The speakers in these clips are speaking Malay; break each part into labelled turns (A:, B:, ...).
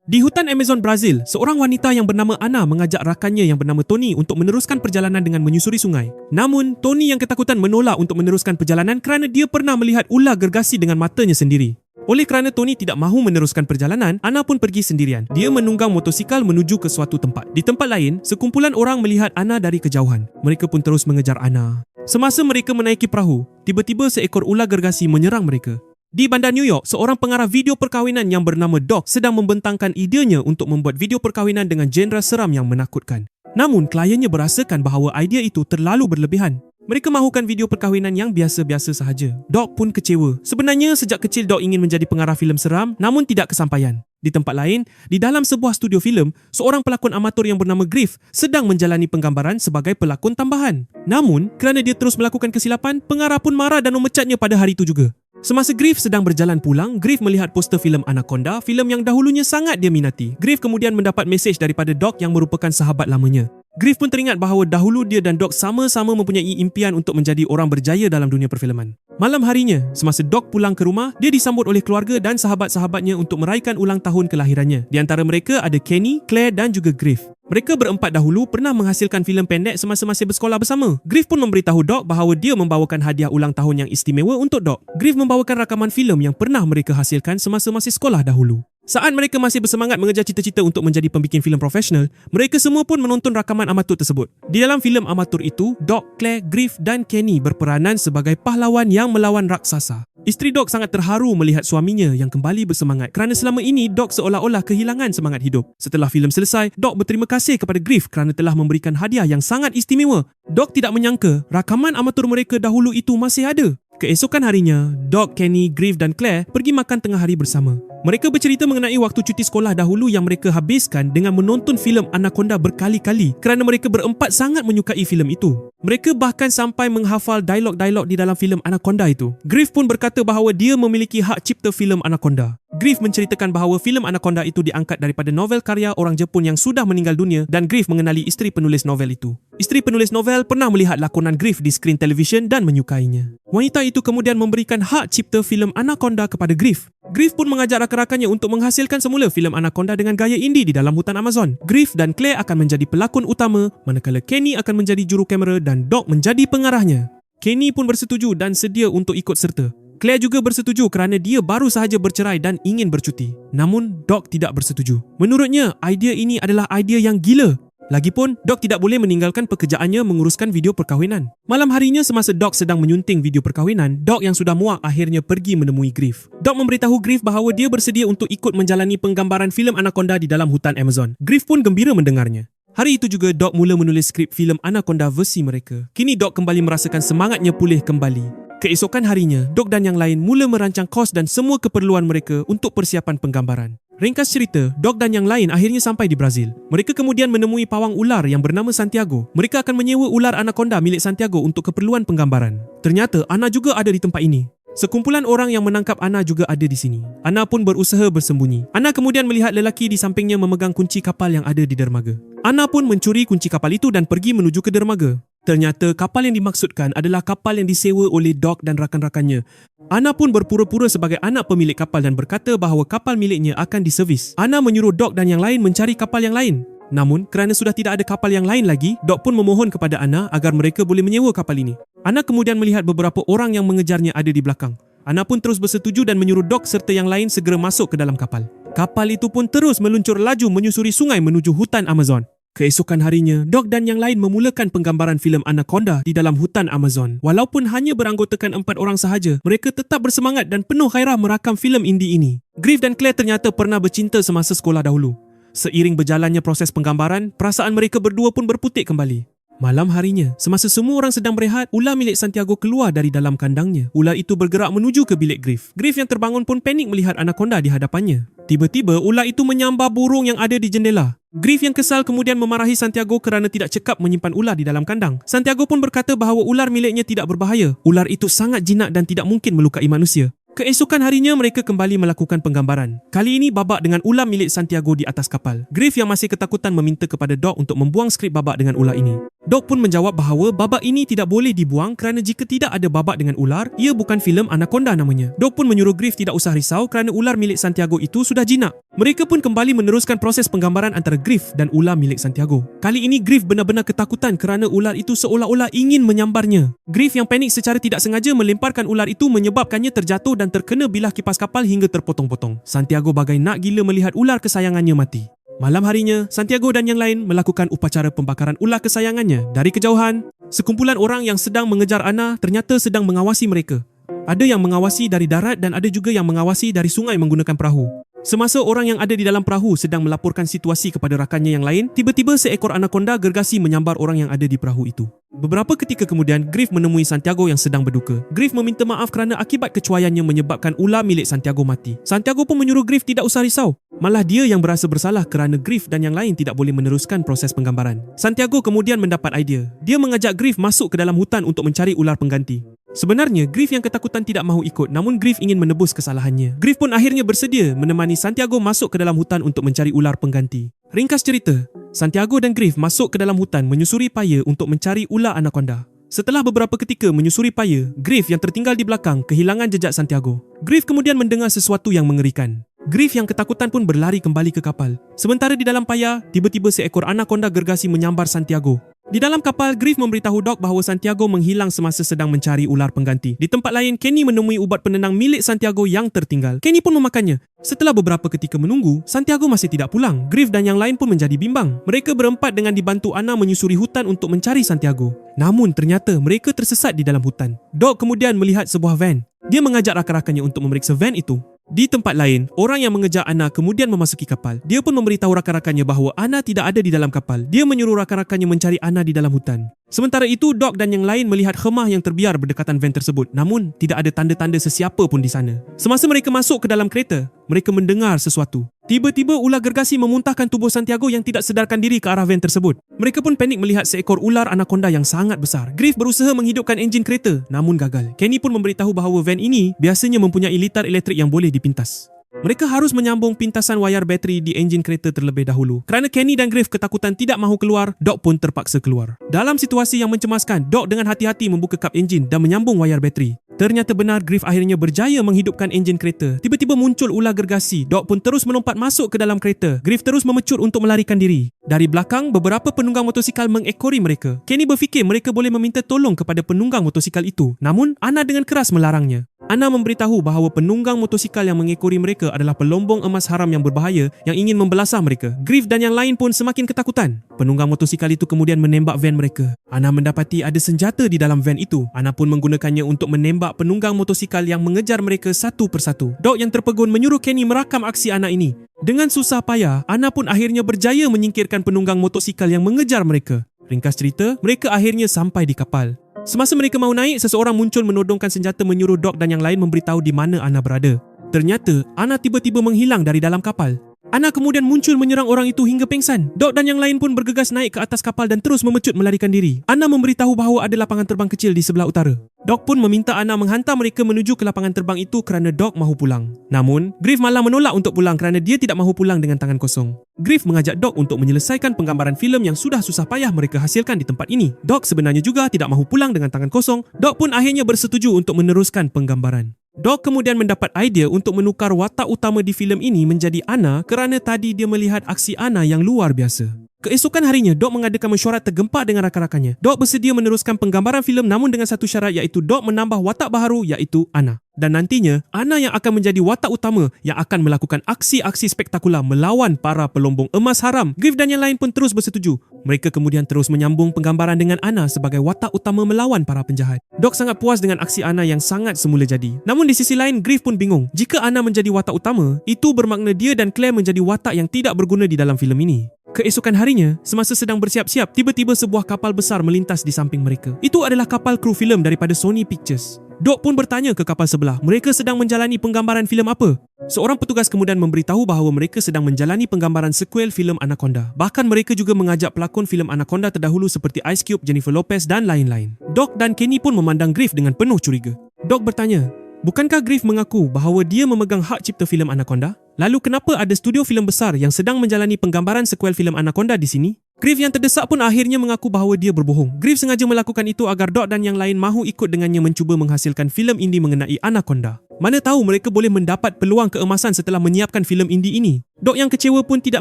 A: Di hutan Amazon Brazil, seorang wanita yang bernama Ana mengajak rakannya yang bernama Tony untuk meneruskan perjalanan dengan menyusuri sungai. Namun, Tony yang ketakutan menolak untuk meneruskan perjalanan kerana dia pernah melihat ular gergasi dengan matanya sendiri. Oleh kerana Tony tidak mahu meneruskan perjalanan, Ana pun pergi sendirian. Dia menunggang motosikal menuju ke suatu tempat. Di tempat lain, sekumpulan orang melihat Ana dari kejauhan. Mereka pun terus mengejar Ana. Semasa mereka menaiki perahu, tiba-tiba seekor ular gergasi menyerang mereka. Di bandar New York, seorang pengarah video perkahwinan yang bernama Doc sedang membentangkan idenya untuk membuat video perkahwinan dengan genre seram yang menakutkan. Namun, kliennya berasakan bahawa idea itu terlalu berlebihan. Mereka mahukan video perkahwinan yang biasa-biasa sahaja. Doc pun kecewa. Sebenarnya, sejak kecil Doc ingin menjadi pengarah filem seram, namun tidak kesampaian. Di tempat lain, di dalam sebuah studio filem, seorang pelakon amatur yang bernama Griff sedang menjalani penggambaran sebagai pelakon tambahan. Namun, kerana dia terus melakukan kesilapan, pengarah pun marah dan memecatnya pada hari itu juga. Semasa Griff sedang berjalan pulang, Griff melihat poster filem Anaconda, filem yang dahulunya sangat dia minati. Griff kemudian mendapat mesej daripada Doc yang merupakan sahabat lamanya. Griff pun teringat bahawa dahulu dia dan Doc sama-sama mempunyai impian untuk menjadi orang berjaya dalam dunia perfilman. Malam harinya, semasa Doc pulang ke rumah, dia disambut oleh keluarga dan sahabat-sahabatnya untuk meraihkan ulang tahun kelahirannya. Di antara mereka ada Kenny, Claire dan juga Griff. Mereka berempat dahulu pernah menghasilkan filem pendek semasa masih bersekolah bersama. Griff pun memberitahu Doc bahawa dia membawakan hadiah ulang tahun yang istimewa untuk Doc. Griff membawakan rakaman filem yang pernah mereka hasilkan semasa masih sekolah dahulu. Saat mereka masih bersemangat mengejar cita-cita untuk menjadi pembikin filem profesional, mereka semua pun menonton rakaman amatur tersebut. Di dalam filem amatur itu, Doc, Claire, Griff dan Kenny berperanan sebagai pahlawan yang melawan raksasa. Isteri Doc sangat terharu melihat suaminya yang kembali bersemangat kerana selama ini Doc seolah-olah kehilangan semangat hidup. Setelah filem selesai, Doc berterima kasih kepada Griff kerana telah memberikan hadiah yang sangat istimewa. Doc tidak menyangka rakaman amatur mereka dahulu itu masih ada. Keesokan harinya, Doc, Kenny, Griff dan Claire pergi makan tengah hari bersama. Mereka bercerita mengenai waktu cuti sekolah dahulu yang mereka habiskan dengan menonton filem Anaconda berkali-kali kerana mereka berempat sangat menyukai filem itu. Mereka bahkan sampai menghafal dialog-dialog di dalam filem Anaconda itu. Griff pun berkata bahawa dia memiliki hak cipta filem Anaconda. Griff menceritakan bahawa filem Anaconda itu diangkat daripada novel karya orang Jepun yang sudah meninggal dunia dan Griff mengenali isteri penulis novel itu. Isteri penulis novel pernah melihat lakonan Griff di skrin televisyen dan menyukainya. Wanita itu kemudian memberikan hak cipta filem Anaconda kepada Griff. Griff pun mengajak rakan-rakannya untuk menghasilkan semula filem Anaconda dengan gaya indie di dalam hutan Amazon. Griff dan Claire akan menjadi pelakon utama, manakala Kenny akan menjadi juru kamera dan Doc menjadi pengarahnya. Kenny pun bersetuju dan sedia untuk ikut serta. Claire juga bersetuju kerana dia baru sahaja bercerai dan ingin bercuti. Namun, Doc tidak bersetuju. Menurutnya, idea ini adalah idea yang gila. Lagipun, Doc tidak boleh meninggalkan pekerjaannya menguruskan video perkahwinan. Malam harinya semasa Doc sedang menyunting video perkahwinan, Doc yang sudah muak akhirnya pergi menemui Griff. Doc memberitahu Griff bahawa dia bersedia untuk ikut menjalani penggambaran filem Anaconda di dalam hutan Amazon. Griff pun gembira mendengarnya. Hari itu juga Doc mula menulis skrip filem Anaconda versi mereka. Kini Doc kembali merasakan semangatnya pulih kembali. Keesokan harinya, Doc dan yang lain mula merancang kos dan semua keperluan mereka untuk persiapan penggambaran. Ringkas cerita, Doc dan yang lain akhirnya sampai di Brazil. Mereka kemudian menemui pawang ular yang bernama Santiago. Mereka akan menyewa ular Anaconda milik Santiago untuk keperluan penggambaran. Ternyata Ana juga ada di tempat ini. Sekumpulan orang yang menangkap Ana juga ada di sini. Ana pun berusaha bersembunyi. Ana kemudian melihat lelaki di sampingnya memegang kunci kapal yang ada di dermaga. Ana pun mencuri kunci kapal itu dan pergi menuju ke dermaga. Ternyata kapal yang dimaksudkan adalah kapal yang disewa oleh Doc dan rakan-rakannya. Ana pun berpura-pura sebagai anak pemilik kapal dan berkata bahawa kapal miliknya akan diservis. Ana menyuruh Doc dan yang lain mencari kapal yang lain. Namun, kerana sudah tidak ada kapal yang lain lagi, Doc pun memohon kepada Ana agar mereka boleh menyewa kapal ini. Ana kemudian melihat beberapa orang yang mengejarnya ada di belakang. Ana pun terus bersetuju dan menyuruh Doc serta yang lain segera masuk ke dalam kapal. Kapal itu pun terus meluncur laju menyusuri sungai menuju hutan Amazon. Keesokan harinya, Doc dan yang lain memulakan penggambaran filem Anaconda di dalam hutan Amazon. Walaupun hanya beranggotakan 4 orang sahaja, mereka tetap bersemangat dan penuh gairah merakam filem indie ini. Griff dan Claire ternyata pernah bercinta semasa sekolah dahulu. Seiring berjalannya proses penggambaran, perasaan mereka berdua pun berputik kembali. Malam harinya, semasa semua orang sedang berehat, ular milik Santiago keluar dari dalam kandangnya. Ular itu bergerak menuju ke bilik Griff. Griff yang terbangun pun panik melihat Anaconda di hadapannya. Tiba-tiba, ular itu menyambar burung yang ada di jendela. Griff yang kesal kemudian memarahi Santiago kerana tidak cekap menyimpan ular di dalam kandang. Santiago pun berkata bahawa ular miliknya tidak berbahaya. Ular itu sangat jinak dan tidak mungkin melukai manusia. Keesokan harinya mereka kembali melakukan penggambaran. Kali ini babak dengan ular milik Santiago di atas kapal. Griff yang masih ketakutan meminta kepada Doc untuk membuang skrip babak dengan ular ini. Doc pun menjawab bahawa babak ini tidak boleh dibuang kerana jika tidak ada babak dengan ular, ia bukan filem Anaconda namanya. Doc pun menyuruh Griff tidak usah risau kerana ular milik Santiago itu sudah jinak. Mereka pun kembali meneruskan proses penggambaran antara Griff dan ular milik Santiago. Kali ini Griff benar-benar ketakutan kerana ular itu seolah-olah ingin menyambarnya. Griff yang panik secara tidak sengaja melemparkan ular itu menyebabkannya terjatuh dan terkena bilah kipas kapal hingga terpotong-potong. Santiago bagai nak gila melihat ular kesayangannya mati. Malam harinya, Santiago dan yang lain melakukan upacara pembakaran ular kesayangannya. Dari kejauhan, sekumpulan orang yang sedang mengejar Ana ternyata sedang mengawasi mereka. Ada yang mengawasi dari darat dan ada juga yang mengawasi dari sungai menggunakan perahu. Semasa orang yang ada di dalam perahu sedang melaporkan situasi kepada rakannya yang lain, tiba-tiba seekor anaconda gergasi menyambar orang yang ada di perahu itu. Beberapa ketika kemudian, Griff menemui Santiago yang sedang berduka. Griff meminta maaf kerana akibat kecuaiannya menyebabkan ular milik Santiago mati. Santiago pun menyuruh Griff tidak usah risau. Malah dia yang berasa bersalah kerana Griff dan yang lain tidak boleh meneruskan proses penggambaran. Santiago kemudian mendapat idea. Dia mengajak Griff masuk ke dalam hutan untuk mencari ular pengganti. Sebenarnya, Griff yang ketakutan tidak mahu ikut, namun Griff ingin menebus kesalahannya. Griff pun akhirnya bersedia menemani Santiago masuk ke dalam hutan untuk mencari ular pengganti. Ringkas cerita, Santiago dan Griff masuk ke dalam hutan menyusuri paya untuk mencari ular anaconda. Setelah beberapa ketika menyusuri paya, Griff yang tertinggal di belakang kehilangan jejak Santiago. Griff kemudian mendengar sesuatu yang mengerikan. Griff yang ketakutan pun berlari kembali ke kapal. Sementara di dalam paya, tiba-tiba seekor anaconda gergasi menyambar Santiago. Di dalam kapal, Griff memberitahu Doc bahawa Santiago menghilang semasa sedang mencari ular pengganti. Di tempat lain, Kenny menemui ubat penenang milik Santiago yang tertinggal. Kenny pun memakannya. Setelah beberapa ketika menunggu, Santiago masih tidak pulang. Griff dan yang lain pun menjadi bimbang. Mereka berempat dengan dibantu Ana menyusuri hutan untuk mencari Santiago. Namun ternyata mereka tersesat di dalam hutan. Doc kemudian melihat sebuah van. Dia mengajak rakan-rakannya untuk memeriksa van itu. Di tempat lain, orang yang mengejar Ana kemudian memasuki kapal. Dia pun memberitahu rakan-rakannya bahawa Ana tidak ada di dalam kapal. Dia menyuruh rakan-rakannya mencari Ana di dalam hutan. Sementara itu, Doc dan yang lain melihat khemah yang terbiar berdekatan van tersebut. Namun, tidak ada tanda-tanda sesiapa pun di sana. Semasa mereka masuk ke dalam kereta, mereka mendengar sesuatu. Tiba-tiba ular gergasi memuntahkan tubuh Santiago yang tidak sedarkan diri ke arah van tersebut. Mereka pun panik melihat seekor ular anaconda yang sangat besar. Griff berusaha menghidupkan enjin kereta, namun gagal. Kenny pun memberitahu bahawa van ini biasanya mempunyai litar elektrik yang boleh dipintas. Mereka harus menyambung pintasan wayar bateri di enjin kereta terlebih dahulu. Kerana Kenny dan Griff ketakutan tidak mahu keluar, Doc pun terpaksa keluar. Dalam situasi yang mencemaskan, Doc dengan hati-hati membuka kap enjin dan menyambung wayar bateri. Ternyata benar, Griff akhirnya berjaya menghidupkan enjin kereta. Tiba-tiba muncul ular gergasi. Doc pun terus melompat masuk ke dalam kereta. Griff terus memecut untuk melarikan diri. Dari belakang, beberapa penunggang motosikal mengekori mereka. Kenny berfikir mereka boleh meminta tolong kepada penunggang motosikal itu. Namun, Ana dengan keras melarangnya. Ana memberitahu bahawa penunggang motosikal yang mengekori mereka adalah pelombong emas haram yang berbahaya yang ingin membelasah mereka. Griff dan yang lain pun semakin ketakutan. Penunggang motosikal itu kemudian menembak van mereka. Ana mendapati ada senjata di dalam van itu. Ana pun menggunakannya untuk menembak penunggang motosikal yang mengejar mereka satu persatu. Doc yang terpegun menyuruh Kenny merakam aksi Ana ini. Dengan susah payah, Ana pun akhirnya berjaya menyingkirkan penunggang motosikal yang mengejar mereka. Ringkas cerita, mereka akhirnya sampai di kapal. Semasa mereka mahu naik, seseorang muncul menodongkan senjata menyuruh Doc dan yang lain memberitahu di mana Ana berada. Ternyata, Ana tiba-tiba menghilang dari dalam kapal. Ana kemudian muncul menyerang orang itu hingga pingsan. Doc dan yang lain pun bergegas naik ke atas kapal dan terus memecut melarikan diri. Ana memberitahu bahawa ada lapangan terbang kecil di sebelah utara. Doc pun meminta Ana menghantar mereka menuju ke lapangan terbang itu kerana Doc mahu pulang. Namun, Griff malah menolak untuk pulang kerana dia tidak mahu pulang dengan tangan kosong. Griff mengajak Doc untuk menyelesaikan penggambaran filem yang sudah susah payah mereka hasilkan di tempat ini. Doc sebenarnya juga tidak mahu pulang dengan tangan kosong. Doc pun akhirnya bersetuju untuk meneruskan penggambaran. Doc kemudian mendapat idea untuk menukar watak utama di filem ini menjadi Ana kerana tadi dia melihat aksi Ana yang luar biasa. Keesokan harinya, Doc mengadakan mesyuarat tergempar dengan rakan-rakannya. Doc bersedia meneruskan penggambaran filem namun dengan satu syarat iaitu Doc menambah watak baharu iaitu Ana. Dan nantinya, Ana yang akan menjadi watak utama yang akan melakukan aksi-aksi spektakular melawan para pelombong emas haram. Griff dan yang lain pun terus bersetuju. Mereka kemudian terus menyambung penggambaran dengan Ana sebagai watak utama melawan para penjahat. Doc sangat puas dengan aksi Ana yang sangat semula jadi. Namun di sisi lain, Griff pun bingung. Jika Ana menjadi watak utama, itu bermakna dia dan Claire menjadi watak yang tidak berguna di dalam filem ini. Keesokan harinya, semasa sedang bersiap-siap, tiba-tiba sebuah kapal besar melintas di samping mereka. Itu adalah kapal kru filem daripada Sony Pictures. Doc pun bertanya ke kapal sebelah, mereka sedang menjalani penggambaran filem apa? Seorang petugas kemudian memberitahu bahawa mereka sedang menjalani penggambaran sequel filem Anaconda. Bahkan mereka juga mengajak pelakon filem Anaconda terdahulu seperti Ice Cube, Jennifer Lopez dan lain-lain. Doc dan Kenny pun memandang Griff dengan penuh curiga. Doc bertanya, bukankah Griff mengaku bahawa dia memegang hak cipta filem Anaconda? Lalu kenapa ada studio filem besar yang sedang menjalani penggambaran sequel filem Anaconda di sini? Griff yang terdesak pun akhirnya mengaku bahawa dia berbohong. Griff sengaja melakukan itu agar Doc dan yang lain mahu ikut dengannya mencuba menghasilkan filem indie mengenai Anaconda. Mana tahu mereka boleh mendapat peluang keemasan setelah menyiapkan filem indie ini. Doc yang kecewa pun tidak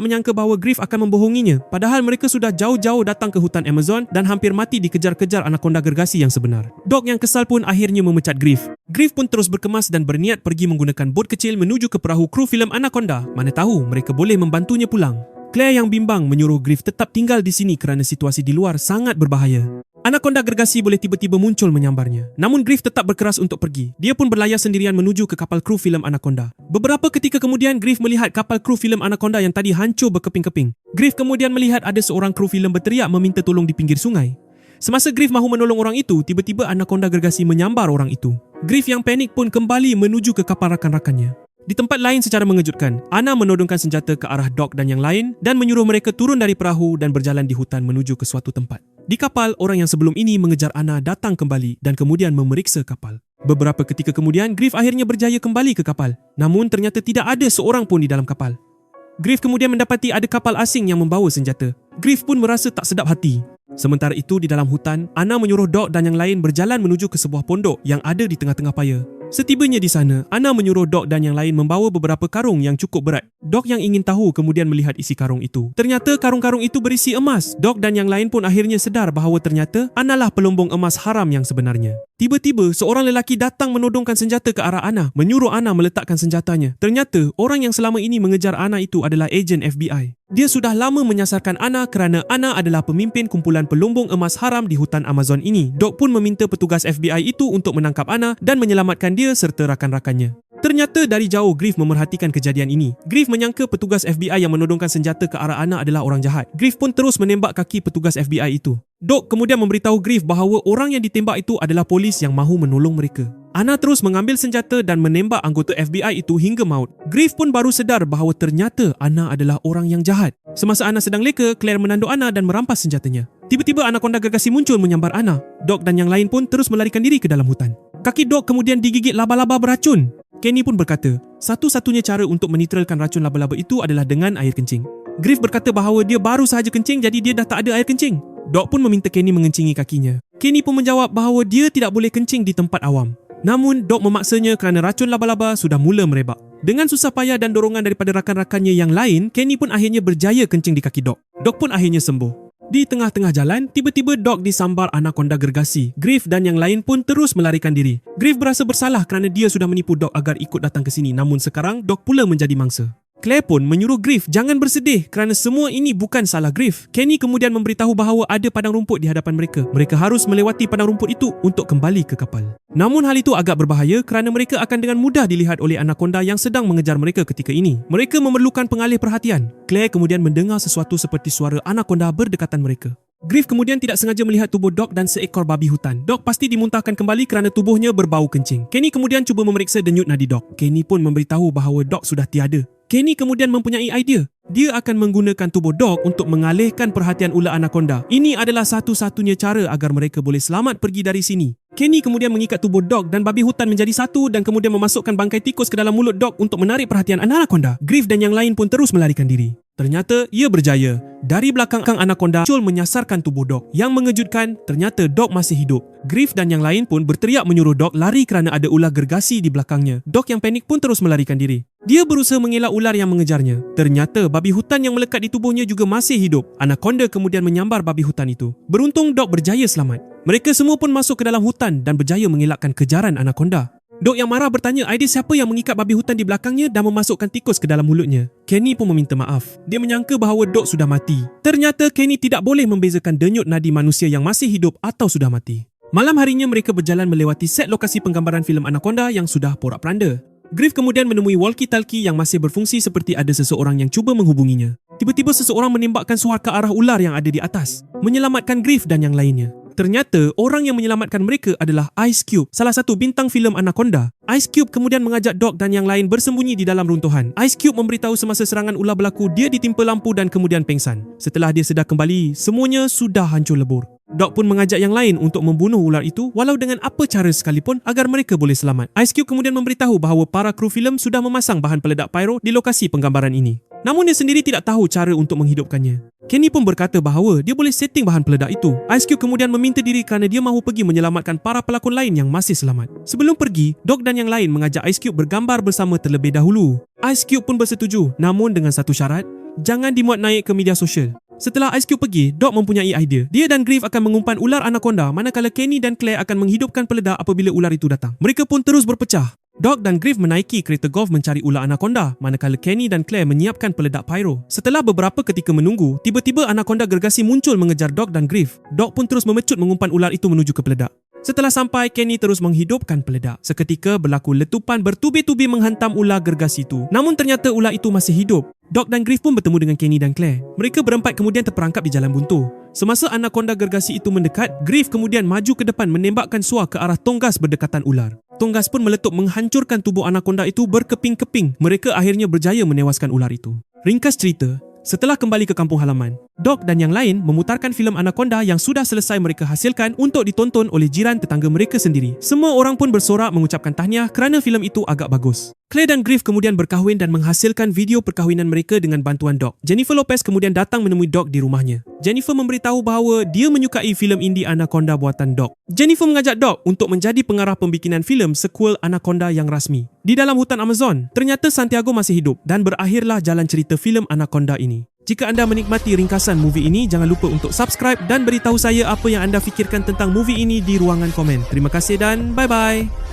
A: menyangka bahawa Griff akan membohonginya, padahal mereka sudah jauh-jauh datang ke hutan Amazon dan hampir mati dikejar-kejar anaconda gergasi yang sebenar. Doc yang kesal pun akhirnya memecat Griff. Griff pun terus berkemas dan berniat pergi menggunakan bot kecil menuju ke perahu kru filem Anaconda. Mana tahu mereka boleh membantunya pulang. Claire yang bimbang menyuruh Griff tetap tinggal di sini kerana situasi di luar sangat berbahaya. Anaconda gergasi boleh tiba-tiba muncul menyambarnya. Namun Griff tetap berkeras untuk pergi. Dia pun berlayar sendirian menuju ke kapal kru filem Anaconda. Beberapa ketika kemudian Griff melihat kapal kru filem Anaconda yang tadi hancur berkeping-keping. Griff kemudian melihat ada seorang kru filem berteriak meminta tolong di pinggir sungai. Semasa Griff mahu menolong orang itu, tiba-tiba Anaconda gergasi menyambar orang itu. Griff yang panik pun kembali menuju ke kapal rakan-rakannya. Di tempat lain secara mengejutkan, Anna menodongkan senjata ke arah Doc dan yang lain dan menyuruh mereka turun dari perahu dan berjalan di hutan menuju ke suatu tempat. Di kapal, orang yang sebelum ini mengejar Anna datang kembali dan kemudian memeriksa kapal. Beberapa ketika kemudian, Griff akhirnya berjaya kembali ke kapal. Namun ternyata tidak ada seorang pun di dalam kapal. Griff kemudian mendapati ada kapal asing yang membawa senjata. Griff pun merasa tak sedap hati. Sementara itu di dalam hutan, Anna menyuruh Doc dan yang lain berjalan menuju ke sebuah pondok yang ada di tengah-tengah paya. Setibanya di sana, Anna menyuruh Doc dan yang lain membawa beberapa karung yang cukup berat. Doc yang ingin tahu kemudian melihat isi karung itu. Ternyata karung-karung itu berisi emas. Doc dan yang lain pun akhirnya sedar bahawa ternyata Anna lah pelombong emas haram yang sebenarnya. Tiba-tiba, seorang lelaki datang menodongkan senjata ke arah Anna, menyuruh Anna meletakkan senjatanya. Ternyata, orang yang selama ini mengejar Anna itu adalah ejen FBI. Dia sudah lama menyasarkan Anna kerana Anna adalah pemimpin kumpulan pelombong emas haram di hutan Amazon ini. Doc pun meminta petugas FBI itu untuk menangkap Anna dan menyelamatkan dia serta rakan-rakannya. Ternyata dari jauh Griff memerhatikan kejadian ini. Griff menyangka petugas FBI yang menodongkan senjata ke arah Anna adalah orang jahat. Griff pun terus menembak kaki petugas FBI itu. Doc kemudian memberitahu Griff bahawa orang yang ditembak itu adalah polis yang mahu menolong mereka. Anna terus mengambil senjata dan menembak anggota FBI itu hingga maut. Griff pun baru sedar bahawa ternyata Anna adalah orang yang jahat. Semasa Anna sedang leka, Claire menanduk Anna dan merampas senjatanya. Tiba-tiba anaconda gergasi muncul menyambar Anna. Doc dan yang lain pun terus melarikan diri ke dalam hutan. Kaki Doc kemudian digigit laba-laba beracun. Kenny pun berkata, satu-satunya cara untuk menetralkan racun laba-laba itu adalah dengan air kencing. Griff berkata bahawa dia baru sahaja kencing jadi dia dah tak ada air kencing. Doc pun meminta Kenny mengencingi kakinya. Kenny pun menjawab bahawa dia tidak boleh kencing di tempat awam. Namun Doc memaksanya kerana racun laba-laba sudah mula merebak. Dengan susah payah dan dorongan daripada rakan-rakannya yang lain, Kenny pun akhirnya berjaya kencing di kaki Doc. Doc pun akhirnya sembuh. Di tengah-tengah jalan, tiba-tiba Doc disambar anaconda gergasi. Griff dan yang lain pun terus melarikan diri. Griff berasa bersalah kerana dia sudah menipu Doc agar ikut datang ke sini. Namun sekarang, Doc pula menjadi mangsa. Claire pun menyuruh Griff jangan bersedih kerana semua ini bukan salah Griff. Kenny kemudian memberitahu bahawa ada padang rumput di hadapan mereka. Mereka harus melewati padang rumput itu untuk kembali ke kapal. Namun hal itu agak berbahaya kerana mereka akan dengan mudah dilihat oleh anaconda yang sedang mengejar mereka ketika ini. Mereka memerlukan pengalih perhatian. Claire kemudian mendengar sesuatu seperti suara anaconda berdekatan mereka. Griff kemudian tidak sengaja melihat tubuh Doc dan seekor babi hutan. Doc pasti dimuntahkan kembali kerana tubuhnya berbau kencing. Kenny kemudian cuba memeriksa denyut nadi Doc. Kenny pun memberitahu bahawa Doc sudah tiada. Kenny kemudian mempunyai idea. Dia akan menggunakan tubuh Doc untuk mengalihkan perhatian ular anaconda. Ini adalah satu-satunya cara agar mereka boleh selamat pergi dari sini. Kenny kemudian mengikat tubuh Doc dan babi hutan menjadi satu dan kemudian memasukkan bangkai tikus ke dalam mulut Doc untuk menarik perhatian anaconda. Griff dan yang lain pun terus melarikan diri. Ternyata ia berjaya. Dari belakang anaconda muncul menyasarkan tubuh Doc. Yang mengejutkan, ternyata Doc masih hidup. Griff dan yang lain pun berteriak menyuruh Doc lari kerana ada ular gergasi di belakangnya. Doc yang panik pun terus melarikan diri. Dia berusaha mengelak ular yang mengejarnya. Ternyata babi hutan yang melekat di tubuhnya juga masih hidup. Anaconda kemudian menyambar babi hutan itu. Beruntung Doc berjaya selamat. Mereka semua pun masuk ke dalam hutan dan berjaya mengelakkan kejaran anaconda. Doc yang marah bertanya idea siapa yang mengikat babi hutan di belakangnya dan memasukkan tikus ke dalam mulutnya. Kenny pun meminta maaf. Dia menyangka bahawa Doc sudah mati. Ternyata Kenny tidak boleh membezakan denyut nadi manusia yang masih hidup atau sudah mati. Malam harinya mereka berjalan melewati set lokasi penggambaran filem Anaconda yang sudah porak-peranda. Griff kemudian menemui walkie-talkie yang masih berfungsi seperti ada seseorang yang cuba menghubunginya. Tiba-tiba seseorang menembakkan suar ke arah ular yang ada di atas, menyelamatkan Griff dan yang lainnya. Ternyata orang yang menyelamatkan mereka adalah Ice Cube, salah satu bintang filem Anaconda. Ice Cube kemudian mengajak Doc dan yang lain bersembunyi di dalam runtuhan. Ice Cube memberitahu semasa serangan ular berlaku dia ditimpa lampu dan kemudian pengsan. Setelah dia sedar kembali, semuanya sudah hancur lebur. Doc pun mengajak yang lain untuk membunuh ular itu walau dengan apa cara sekalipun agar mereka boleh selamat. Ice Cube kemudian memberitahu bahawa para kru filem sudah memasang bahan peledak pyro di lokasi penggambaran ini. Namun dia sendiri tidak tahu cara untuk menghidupkannya. Kenny pun berkata bahawa dia boleh setting bahan peledak itu. Ice Cube kemudian meminta diri kerana dia mahu pergi menyelamatkan para pelakon lain yang masih selamat. Sebelum pergi, Doc dan yang lain mengajak Ice Cube bergambar bersama terlebih dahulu. Ice Cube pun bersetuju, namun dengan satu syarat, jangan dimuat naik ke media sosial. Setelah Ice Cube pergi, Doc mempunyai idea. Dia dan Griff akan mengumpan ular anaconda manakala Kenny dan Claire akan menghidupkan peledak apabila ular itu datang. Mereka pun terus berpecah. Doc dan Griff menaiki kereta golf mencari ular anaconda manakala Kenny dan Claire menyiapkan peledak pyro. Setelah beberapa ketika menunggu, tiba-tiba anaconda gergasi muncul mengejar Doc dan Griff. Doc pun terus memecut mengumpan ular itu menuju ke peledak. Setelah sampai, Kenny terus menghidupkan peledak. Seketika berlaku letupan bertubi-tubi menghantam ular gergasi itu. Namun ternyata ular itu masih hidup. Doc dan Griff pun bertemu dengan Kenny dan Claire. Mereka berempat kemudian terperangkap di jalan buntu. Semasa anaconda gergasi itu mendekat, Griff kemudian maju ke depan menembakkan suar ke arah tonggas berdekatan ular. Tonggas pun meletup menghancurkan tubuh anaconda itu berkeping-keping. Mereka akhirnya berjaya menewaskan ular itu. Ringkas cerita, setelah kembali ke kampung halaman, Doc dan yang lain memutarkan filem Anaconda yang sudah selesai mereka hasilkan untuk ditonton oleh jiran tetangga mereka sendiri. Semua orang pun bersorak mengucapkan tahniah kerana filem itu agak bagus. Claire dan Griff kemudian berkahwin dan menghasilkan video perkahwinan mereka dengan bantuan Doc. Jennifer Lopez kemudian datang menemui Doc di rumahnya. Jennifer memberitahu bahawa dia menyukai filem indie Anaconda buatan Doc. Jennifer mengajak Doc untuk menjadi pengarah pembikinan filem sequel Anaconda yang rasmi. Di dalam hutan Amazon, ternyata Santiago masih hidup dan berakhirlah jalan cerita filem Anaconda ini. Jika anda menikmati ringkasan movie ini, jangan lupa untuk subscribe dan beritahu saya apa yang anda fikirkan tentang movie ini di ruangan komen. Terima kasih dan bye-bye.